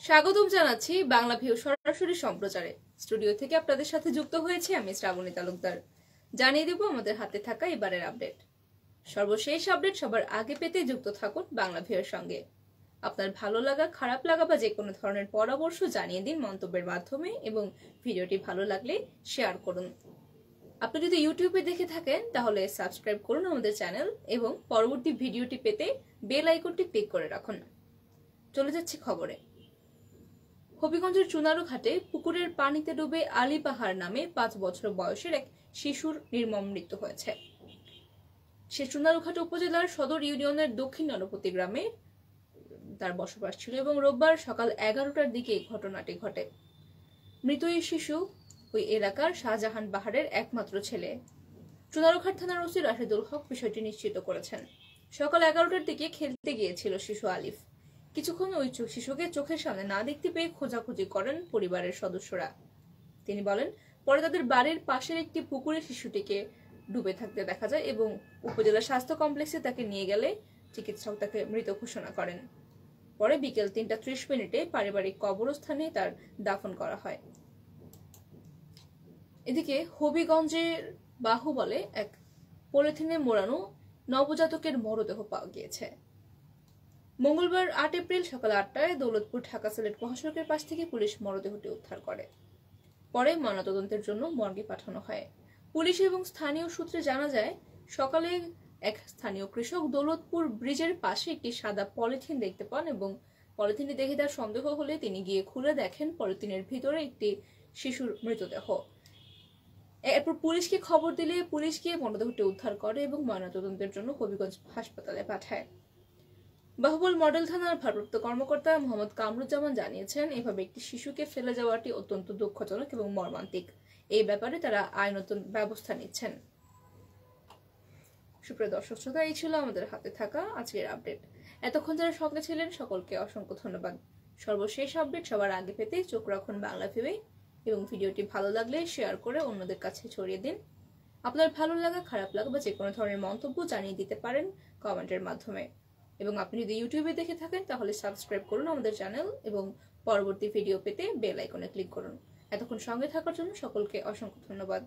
স্বাগতম জানাচ্ছি বাংলাভিউ সরাসরি সম্প্রচারে। স্টুডিও থেকে আপনাদের সাথে যুক্ত হয়েছি আমি শ্রাবণী তালুকদার। জানিয়ে দেব আমাদের হাতে থাকা এবারের আপডেট। সর্বশেষ আপডেট সবার আগে পেতে যুক্ত থাকুন বাংলাভিউর সঙ্গে। আপনার ভালো লাগা, খারাপ লাগা বা যে কোনো ধরনের পরামর্শ জানিয়ে দিন মন্তব্যের মাধ্যমে এবং ভিডিওটি ভালো লাগলে শেয়ার করুন। আপনি যদি ইউটিউবে দেখে থাকেন তাহলে সাবস্ক্রাইব করুন আমাদের চ্যানেল এবং পরবর্তী ভিডিওটি পেতে বেল আইকনটি ক্লিক করে রাখুন। চলে যাচ্ছে খবরে। হবিগঞ্জের চুনারু ঘাটে পুকুরের পানিতে ডুবে আলী পাহাড় নামে 5 বছর বয়সের এক শিশুর নির্মম মৃত্যু হয়েছে। সে চুনারুঘাট উপজেলার সদর ইউনিয়নের দক্ষিণ নরপতি গ্রামে তার বসবাস ছিল এবং রোববার সকাল 11টার দিকে এই ঘটনাটি ঘটে। মৃত এই শিশু ওই এলাকার শাহজাহান পাহাড়ের একমাত্র ছেলে। চুনারুঘাট থানার ওসি রাশেদুল হক বিষয়টি নিশ্চিত করেছেন। সকাল 11টার দিকে খেলতে গিয়েছিল শিশু আলিফ। কিছুক্ষণ ওই শিশুকে চোখের সামনে না দেখতে পেয়ে খোঁজাখুঁজি করেন পরিবারের সদস্যরা। তিনি বলেন, পরে তাদের বাড়ির পাশের একটি পুকুরে শিশুটিকে ডুবে থাকতে দেখা যায় এবং উপজেলা স্বাস্থ্য কমপ্লেক্সে তাকে নিয়ে গেলে চিকিৎসক তাকে মৃত ঘোষণা করেন। পরে বিকেল 3টা 30 মিনিটে পারিবারিক কবরস্থানে তার দাফন করা হয়। এদিকে হবিগঞ্জের বাহুবলে এক পলিথিনে মোড়ানো নবজাতকের মরদেহ পাওয়া গিয়েছে। মঙ্গলবার 8 এপ্রিল সকাল 8টায় দৌলতপুর ঢাকা সিলেট মহাসড়কের পাশ থেকে পুলিশ মরদেহটি উদ্ধার করে। পরে ময়নাতদন্তের জন্য মর্গে পাঠানো হয়। পুলিশ এবং স্থানীয় সূত্রে জানা যায়, সকালে এক স্থানীয় কৃষক দৌলতপুর ব্রিজের পাশে একটি সাদা পলিথিন দেখতে পান এবং পলিথিনটি দেখে তার সন্দেহ হলে তিনি গিয়ে খুলে দেখেন পলিথিনের ভিতরে একটি শিশুর মৃতদেহ। এরপর পুলিশকে খবর দিলে পুলিশ গিয়ে মরদেহটি উদ্ধার করে এবং ময়নাতদন্তের জন্য হবিগঞ্জ হাসপাতালে পাঠায়। বাহুবল মডেল থানার ভারপ্রাপ্ত কর্মকর্তা মোহাম্মদ কামরুজ্জামান জানিয়েছেন, এভাবে একটি শিশুকে ফেলে যাওয়াটি অত্যন্ত দুঃখজনক এবং মর্মান্তিক। এই ব্যাপারে তারা আইনত ব্যবস্থা নিচ্ছেন। সুপ্রিয় দর্শক শ্রোতা, এই ছিল আমাদের হাতে থাকা আজকের আপডেট। এতক্ষণ যারা সঙ্গে ছিলেন সকলকে অসংখ্য ধন্যবাদ। সর্বশেষ আপডেট সবার আগে পেতে চোখ রাখুন বাংলাভিউয়ে এবং ভিডিওটি ভালো লাগলে শেয়ার করে অন্যদের কাছে ছড়িয়ে দিন। আপনার ভালো লাগা, খারাপ লাগা বা যে কোনো ধরনের মন্তব্য জানিয়ে দিতে পারেন কমেন্টের মাধ্যমে। এবং আপনি যদি ইউটিউবে দেখে থাকেন তাহলে সাবস্ক্রাইব করুন আমাদের চ্যানেল এবং পরবর্তী ভিডিও পেতে বেল আইকনে ক্লিক করুন। এতক্ষণ সঙ্গে থাকার জন্য সকলকে অসংখ্য ধন্যবাদ।